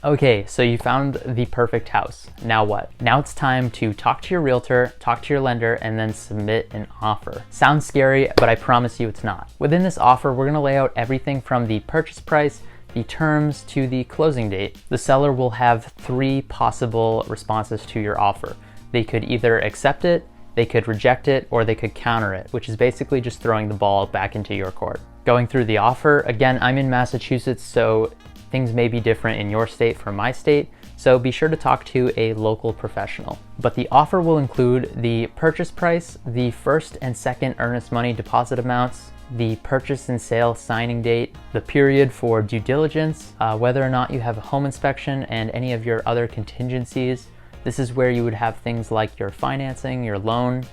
Okay, so you found the perfect house. Now what? Now it's time to talk to your realtor, talk to your lender, and then submit an offer. Sounds scary, but I promise you it's not. Within this offer, we're gonna lay out everything from the purchase price, the terms, to the closing date. The seller will have 3 possible responses to your offer. They could either accept it, they could reject it, or they could counter it, which is basically just throwing the ball back into your court. Going through the offer, again, I'm in Massachusetts, so things may be different in your state from my state, so be sure to talk to a local professional. But the offer will include the purchase price, the first and second earnest money deposit amounts, the purchase and sale signing date, the period for due diligence, whether or not you have a home inspection, and any of your other contingencies. This is where you would have things like your financing, your loan.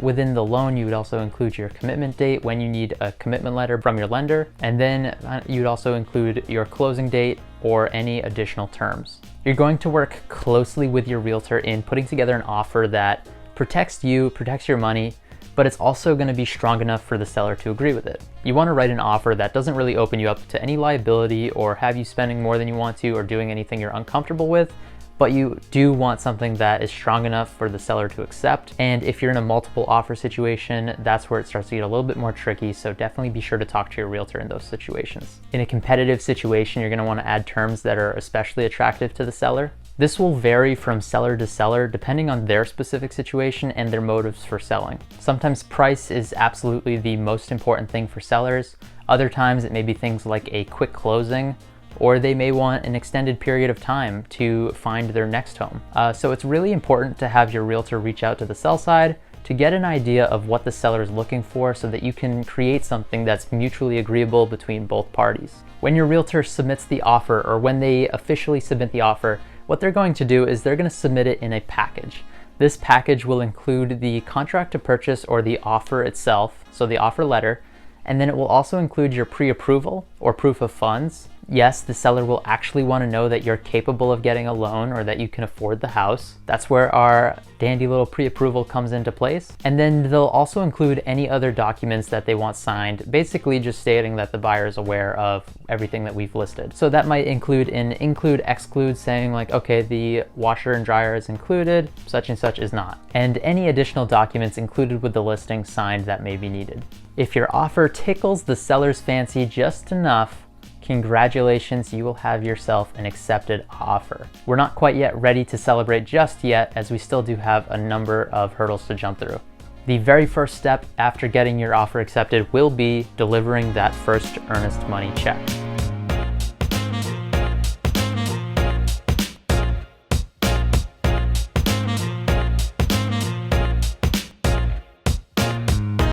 Within the loan, you would also include your commitment date when you need a commitment letter from your lender. And then you'd also include your closing date or any additional terms. You're going to work closely with your realtor in putting together an offer that protects you, protects your money, but it's also going to be strong enough for the seller to agree with it. You want to write an offer that doesn't really open you up to any liability or have you spending more than you want to or doing anything you're uncomfortable with, but you do want something that is strong enough for the seller to accept. And if you're in a multiple offer situation, that's where it starts to get a little bit more tricky, so definitely be sure to talk to your realtor in those situations. In a competitive situation, you're going to want to add terms that are especially attractive to the seller. This will vary from seller to seller depending on their specific situation and their motives for selling. Sometimes price is absolutely the most important thing for sellers. Other times it may be things like a quick closing, or they may want an extended period of time to find their next home. So it's really important to have your realtor reach out to the sell side to get an idea of what the seller is looking for so that you can create something that's mutually agreeable between both parties. When your realtor submits the offer, or when they officially submit the offer, what they're going to do is they're going to submit it in a package. This package will include the contract to purchase or the offer itself, so the offer letter, and then it will also include your pre-approval or proof of funds. Yes, the seller will actually want to know that you're capable of getting a loan or that you can afford the house. That's where our dandy little pre-approval comes into place. And then they'll also include any other documents that they want signed, basically just stating that the buyer is aware of everything that we've listed. So that might include an include/exclude, saying like, okay, the washer and dryer is included, such and such is not. And any additional documents included with the listing signed that may be needed. If your offer tickles the seller's fancy just enough, congratulations, you will have yourself an accepted offer. We're not quite yet ready to celebrate just yet, as we still do have a number of hurdles to jump through. The very first step after getting your offer accepted will be delivering that first earnest money check.